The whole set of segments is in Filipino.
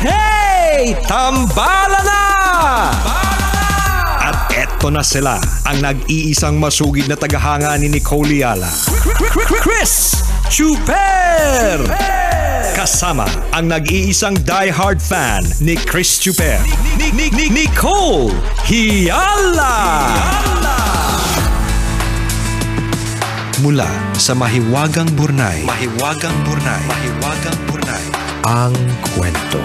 Hey! Tambala na! At eto na sila, ang nag-iisang masugid na tagahanga ni Nicole Yala. Chris Chuper! Kasama ang nag-iisang die-hard fan ni Chris Chuper. Nicole Yala! Mula sa Mahiwagang Burnay, ang kwento.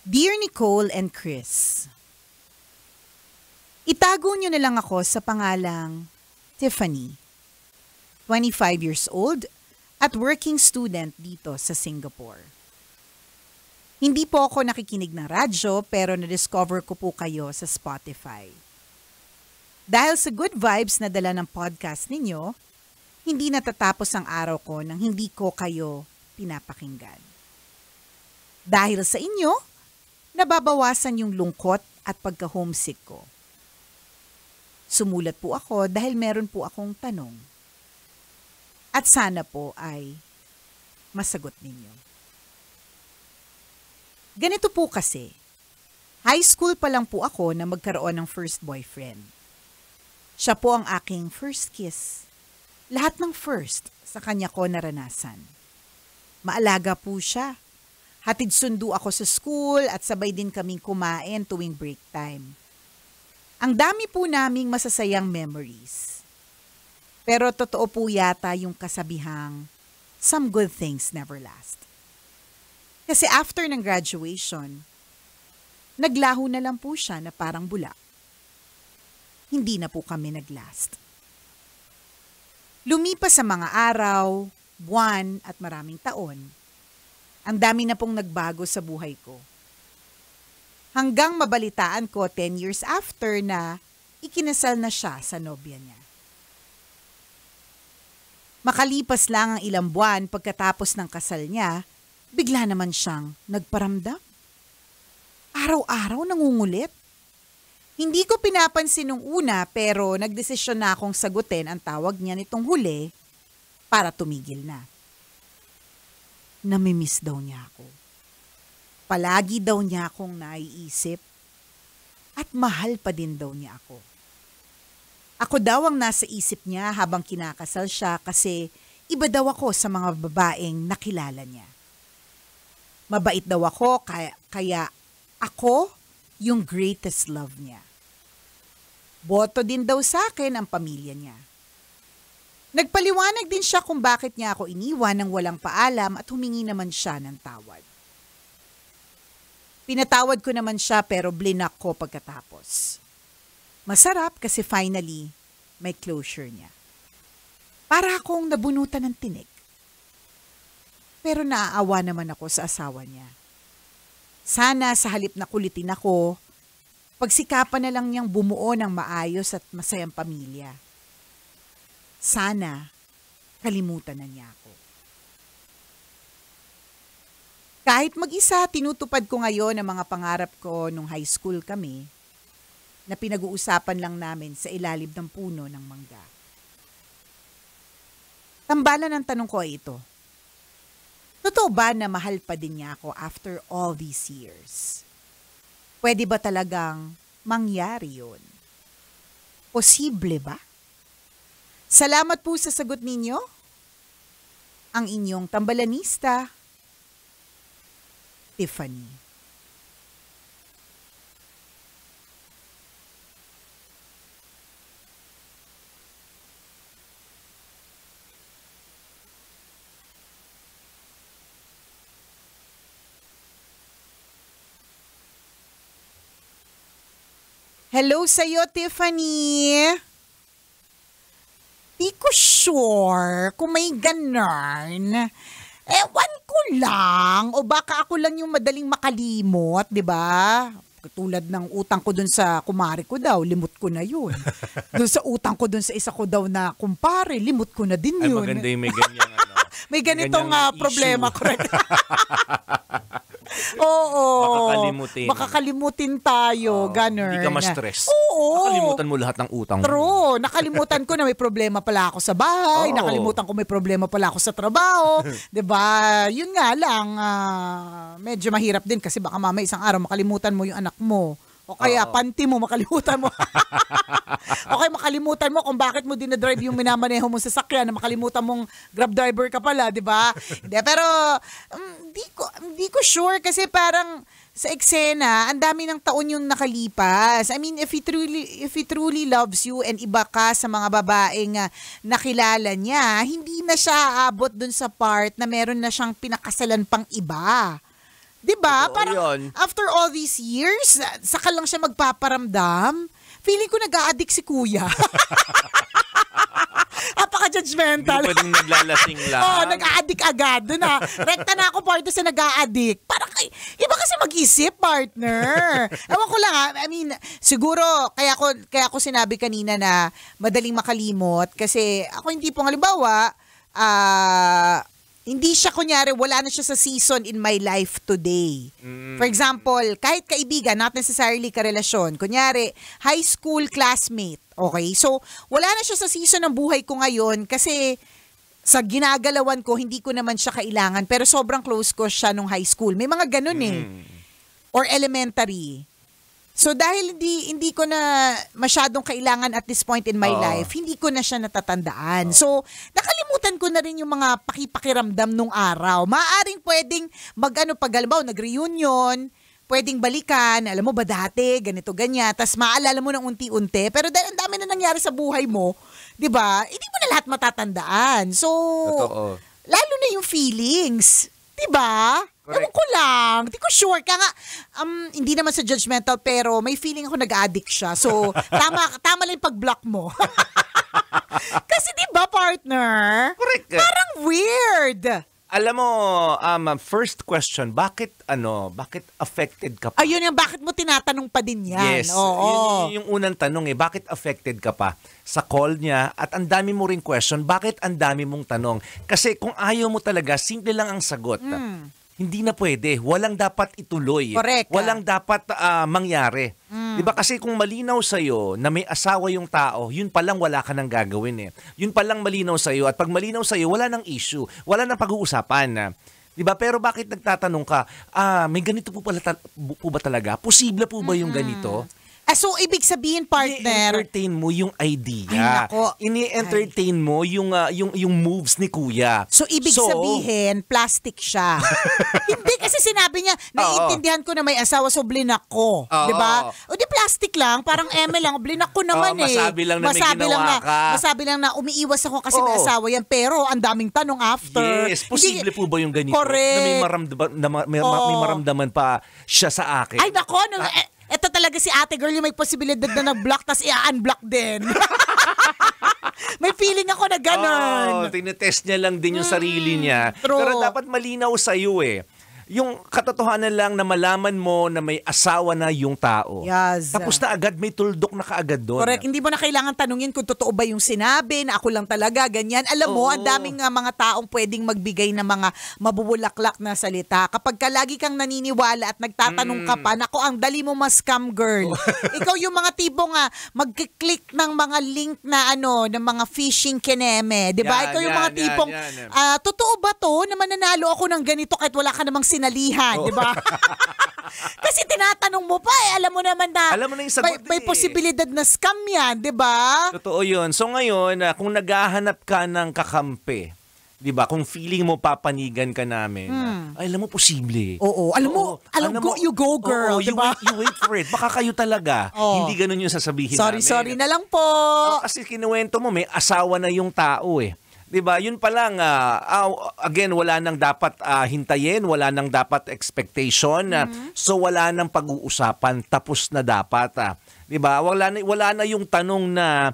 Dear Nicole and Chris, itago niyo na lang ako sa pangalang Tiffany, 25 years old at working student dito sa Singapore. Hindi po ako nakikinig ng radyo pero na-discover ko po kayo sa Spotify. Dahil sa good vibes na dala ng podcast ninyo, hindi natatapos ang araw ko nang hindi ko kayo pinapakinggan. Dahil sa inyo, nababawasan yung lungkot at pagka-homesick ko. Sumulat po ako dahil meron po akong tanong. At sana po ay masagot ninyo. Ganito po kasi, high school pa lang po ako na magkaroon ng first boyfriend. Siya po ang aking first kiss. Lahat ng first sa kanya ko naranasan. Maalaga po siya. Hatid sundo ako sa school at sabay din kaming kumain tuwing break time. Ang dami po naming masasayang memories. Pero totoo po yata yung kasabihang, some good things never last. Kasi after ng graduation, naglaho na lang po siya na parang bula. Hindi na po kami naglast. Lumipas sa mga araw, buwan at maraming taon. Ang dami na pong nagbago sa buhay ko. Hanggang mabalitaan ko 10 years after na ikinasal na siya sa nobya niya. Makalipas lang ang ilang buwan pagkatapos ng kasal niya, bigla naman siyang nagparamdam. Araw-araw nangungulit. Hindi ko pinapansin nung una pero nagdesisyon na akong sagutin ang tawag niya nitong huli para tumigil na. Namimiss daw niya ako. Palagi daw niya akong naiisip at mahal pa din daw niya ako. Ako daw ang nasa isip niya habang kinakasal siya kasi iba daw ako sa mga babaeng nakilala niya. Mabait daw ako kaya ako yung greatest love niya. Boto din daw sa akin ang pamilya niya. Nagpaliwanag din siya kung bakit niya ako iniwan ng walang paalam at humingi naman siya ng tawad. Pinatawad ko naman siya pero blinak ko pagkatapos. Masarap kasi finally may closure niya. Para akong nabunutan ng tinik. Pero naaawa naman ako sa asawa niya. Sana sa halip na kulitin ako, pagsikapan na lang niyang bumuo ng maayos at masayang pamilya. Sana, kalimutan na niya ako. Kahit mag-isa, tinutupad ko ngayon ang mga pangarap ko nung high school kami na pinag-uusapan lang namin sa ilalim ng puno ng mangga. Tambalan ng tanong ko ay ito. Totoo ba na mahal pa din niya ako after all these years? Pwede ba talagang mangyari yun? Posible ba? Salamat po sa sagot ninyo. Ang inyong tambalanista, Tiffany. Hello sa'yo, Tiffany. Di ko sure kung may ganun. Ewan ko lang. O baka ako lang yung madaling makalimot, di ba? Katulad ng utang ko dun sa kumare ko daw, limot ko na yun. Dun sa utang ko dun sa isa ko daw na kumpare, limot ko na din Ay, yun. maganda yung may ganyang ano. May ganitong ganyang problema, issue. correct? Oo. Makakalimutin tayo, ganun. Hindi ka ma-stress. Oo. Nakalimutan mo lahat ng utang mo. True. Nakalimutan ko na may problema pala ako sa bahay. Oo. Nakalimutan ko may problema pala ako sa trabaho. 'Di ba? Yun nga lang, medyo mahirap din kasi baka mamaya isang araw makalimutan mo yung anak mo. O kaya panty mo, makalimutan mo. O kaya makalimutan mo kung bakit mo dinadrive yung minamaneho mong sasakyan na makalimutan mong grab driver ka pala, di ba? Hindi, pero hindi ko sure kasi parang sa eksena, ang dami ng taon yung nakalipas. I mean, if he truly loves you and iba ka sa mga babaeng nakilala niya, hindi na siya aabot dun sa part na meron na siyang pinakasalan pang iba. 'Di ba? Parang yun. after all these years, saka lang siya magpaparamdam. Feeling ko nag-a-addict si kuya. Napaka-judgmental. Hindi pwedeng naglalasing lang. Nag-a-addict agad. Doon na. Rekta na ako partner sa nag-a-addict. Parang, iba kasi mag-isip, partner. Ewan ko lang I mean, siguro, kaya ko sinabi kanina na madaling makalimot. Kasi ako hindi po, halimbawa, hindi siya, kunyari, wala na siya sa season in my life today. For example, kahit kaibigan, not necessarily karelasyon. Kunyari, high school classmate. Okay? So, wala na siya sa season ng buhay ko ngayon kasi sa ginagalawan ko, hindi ko naman siya kailangan. Pero sobrang close ko siya nung high school. May mga ganun Or elementary. So dahil hindi ko na masyadong kailangan at this point in my life, hindi ko na siya natatandaan. So nakalimutan ko na rin yung mga pakipakiramdam nung araw. Maaring pwedeng pag-halimbawa nag-reunion, pwedeng balikan, alam mo ba dati, ganito, ganyan, tas maalala mo ng unti-unti, pero dahil ang dami na nangyari sa buhay mo, di ba, hindi mo na lahat matatandaan. So, Totoo. lalo na yung feelings, di ba? Ewan ko lang. Di ko sure. Kaya nga, hindi naman sa judgmental, pero may feeling ako nag-addict siya. So, tama lang yung pag-block mo. Kasi di ba, partner? Correct. Parang weird. Alam mo, first question, bakit affected ka pa? Ayun yung bakit mo tinatanong pa din yan. Yes. Oo. Yun yung unang tanong bakit affected ka pa sa call niya at ang dami mo ring question, bakit ang dami mong tanong? Kasi kung ayaw mo talaga, simple lang ang sagot. Hindi na pwede. Walang dapat ituloy. Correct. Walang dapat mangyari. Diba kasi kung malinaw sa'yo na may asawa yung tao, yun palang wala ka nang gagawin Yun palang malinaw sa'yo. At pag malinaw sa'yo, wala nang issue. Wala nang pag-uusapan. Diba? Pero bakit nagtatanong ka, may ganito po ba talaga? Posible po ba yung ganito? So, ibig sabihin, partner, Ini-entertain mo yung idea. Ay, nako. Ini-entertain mo yung moves ni kuya. so ibig sabihin, plastic siya. Hindi kasi sinabi niya, naiintindihan ko na may asawa, so blinak ko. Oo. Diba? O di plastic lang, parang eme lang, blinak ko naman masabi lang na may ginawa ka. Masabi lang na umiiwas ako kasi may Oo. asawa yan, pero ang daming tanong after. Yes, posible po ba yung ganito? Correct. Na may maramdaman pa siya sa akin? Ay, nako, eto talaga si ate girl yung may posibilidad na nag-block tas i-unblock din. May feeling ako na ganun. Tinetest niya lang din yung sarili niya. True. Pero dapat malinaw sa'yo yung katotohanan lang na malaman mo na may asawa na yung tao. Yes. Tapos na agad, may tuldok na kaagad doon. Correct. Hindi mo na kailangan tanungin kung totoo ba yung sinabi, na ako lang talaga, ganyan. Alam mo, ang daming mga taong pwedeng magbigay ng mga mabubulaklak na salita. Kapag ka lagi kang naniniwala at nagtatanong ka pa, nako, ang dali mo ma-scam, girl. Ikaw yung mga tipong mag-click ng mga link na ng mga phishing kineme. Diba? Yan, Ikaw yung mga yan, tipong, yan. totoo ba to na mananalo ako ng ganito kahit wala ka namang sinalihan, di ba? Kasi tinatanong mo pa alam mo naman na yung sagot may posibilidad na scam yan, di ba? Totoo yun. So ngayon, kung naghahanap ka ng kakampi, di ba, kung feeling mo papanigan ka namin, ay, alam mo, posible. Oo. Alam mo, you go, girl, di ba? You wait for it. Baka kayo talaga. Hindi ganun yung sasabihin namin. Sorry na lang po. Kasi kinuwento mo, may asawa na yung tao 'Di ba? Yun pa lang again wala nang dapat hintayin, wala nang dapat expectation. So wala nang pag-uusapan, tapos na dapat. 'Di ba? Wala na yung tanong na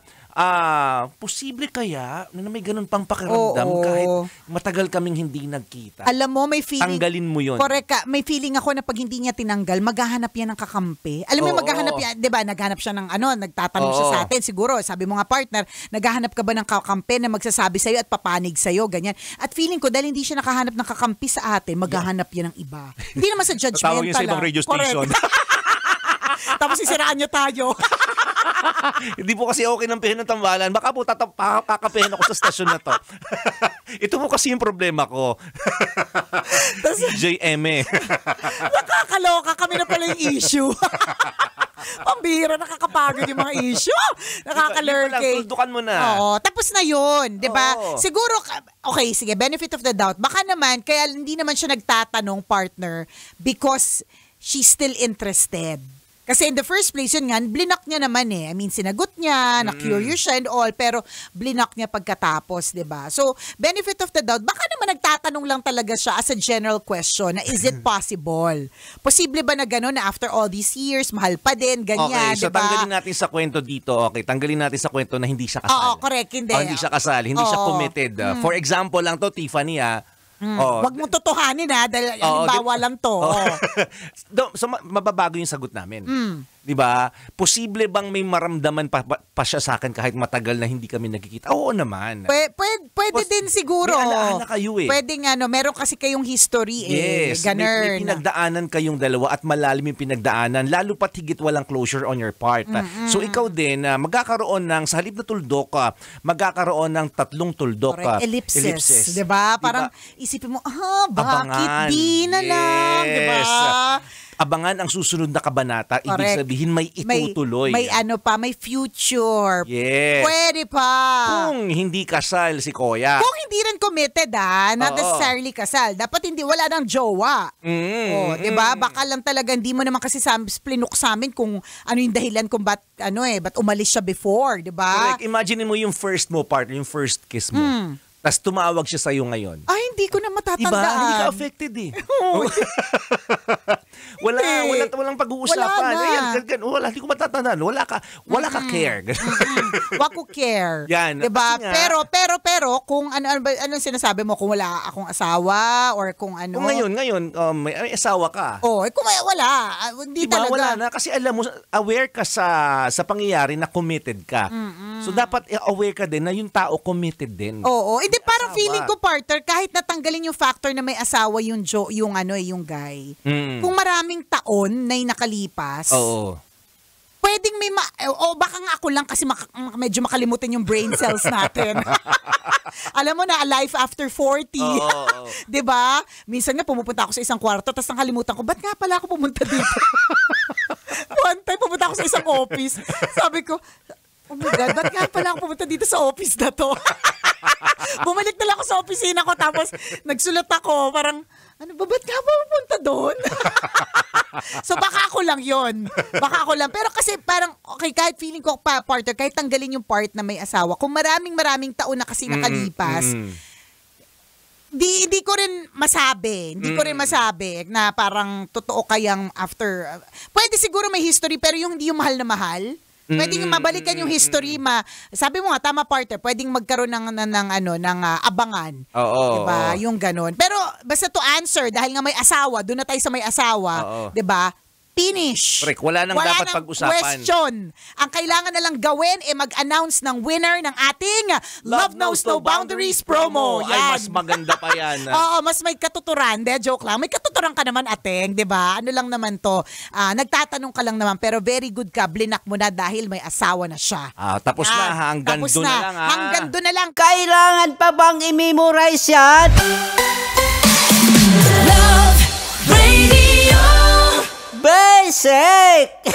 posible kaya na may ganun pang pakiramdam kahit matagal kaming hindi nagkita. Alam mo, may feeling. Tanggalin mo yun. Correct ka. May feeling ako na pag hindi niya tinanggal, maghahanap yan ng kakampi. Alam mo, maghahanap yan, di ba, naghahanap siya ng nagtatanong siya sa atin. Siguro, sabi mo nga partner, naghahanap ka ba ng kakampi na magsasabi sa'yo at papanig sa'yo, ganyan. At feeling ko, dahil hindi siya nakahanap ng kakampi sa atin, maghahanap yan ng iba. Hindi naman sa judgmental. Tawag niya sa ibang radio station. Tapos sisiraan niya tayo. Hindi po kasi okay ng pihin ng tambalan. Baka po kakapihin ako sa stasyon na to. Ito po kasi yung problema ko. JM. Nakakaloka kami na pala yung issue. Pambihira, nakakapagod yung mga issue. Nakakalurke. Tuldukan mo na. Oo, tapos na yun, di ba? Siguro, okay, sige, benefit of the doubt. Baka naman, kaya hindi naman siya nagtatanong partner because she's still interested. Kasi in the first place, yun nga, blinak niya naman eh. I mean, sinagot niya, na-curious siya and all, pero blinak niya pagkatapos, di ba? So, benefit of the doubt, baka naman nagtatanong lang talaga siya as a general question na is it possible? Posible ba na gano'n na after all these years, mahal pa din, ganyan, okay, so diba? tanggalin natin sa kwento dito, tanggalin natin sa kwento na hindi siya kasal. Oo, correct, hindi. Hindi siya kasal, hindi siya committed. For example lang to, Tiffany, Wag mong totohanin dahil halimbawa lang to. So mababago yung sagot namin. 'Di ba? Posible bang may maramdaman pa siya sa akin kahit matagal na hindi kami nagkikita? Oo naman. Pwede din siguro. May alaala kayo eh. Pwede meron kasi kayong history yes, may pinagdaanan kayong dalawa at malalim yung pinagdaanan, lalo pat higit walang closure on your part. So ikaw din, magkakaroon ng, sa halip na tuldok, magkakaroon ng 3 tuldok. Ellipses. 'Di ba? Parang isipin mo, bakit di na lang? 'Di ba? Abangan ang susunod na kabanata. Correct. Ibig sabihin may itutuloy. May may future. Yes. Pwede pa. Kung hindi kasal si Kuya. Kung hindi rin committed not necessarily kasal. Dapat wala nang jowa. Diba? Baka lang talaga hindi mo naman kasi plinok sa amin kung ano yung dahilan kung ba't umalis siya before. Diba? Correct. Imagine mo yung first mo partner, yung first kiss mo. Tapos tumawag siya sa'yo ngayon. Ay, hindi ko na matatandaan. Diba? Hindi ka affected eh. Walang pag-uusapan. Hindi ko matatandaan. Wala ka care. Wala ko care. Yan. Diba? Pero, kung anong sinasabi mo, kung wala akong asawa, or kung ano. Kung ngayon, may asawa ka. Kung wala. Hindi diba? talaga. Wala na. Kasi alam mo, aware ka sa pangyayari na committed ka. So, dapat aware ka din na yung tao committed din. Oo. Hindi, parang feeling ko, partner, kahit natanggalin yung factor na may asawa yung guy. Kung maraming taon na nakalipas, pwedeng may baka nga ako lang kasi medyo makalimutan yung brain cells natin. Alam mo na, life after 40. Diba? Minsan nga pumupunta ako sa isang kwarto tapos nakalimutan ko, ba't nga pala ako pumunta dito? One time pumunta ako sa isang office. Sabi ko, oh my God, ba't nga pala ako pumunta dito sa office na to? Bumalik na lang ako sa opisina ko tapos nagsulat ako, parang, ba't nga ba pupunta doon? So baka ako lang yon. Baka ako lang. Pero kasi parang, okay, kahit feeling ko, partner, kahit tanggalin yung part na may asawa, kung maraming taon na kasi nakalipas, Hindi ko rin masabi. Hindi ko rin masabi na parang totoo kayang after. Pwede siguro may history pero hindi yung mahal na mahal. Pwedeng mabalikan yung history, sabi mo nga, tama partner, pwedeng magkaroon ng abangan. Diba? Yung ganun. Pero basta to answer, dahil nga may asawa, doon na tayo sa may asawa, diba? Finish. Correct. Wala nang dapat pag-usapan. Question. Ang kailangan na lang gawin mag-announce ng winner ng ating Love Knows No Boundaries promo. Yan. Ay, mas maganda pa yan. Oo, mas may katuturan. Joke lang. May katuturan ka naman, Ateng, di ba? Ano lang naman to. Nagtatanong ka lang naman, pero very good ka. Blinak mo na dahil may asawa na siya. Tapos na. Hanggang doon na lang. Hanggang doon na lang. Kailangan pa bang i-memorize yan? Love Radio. Basic!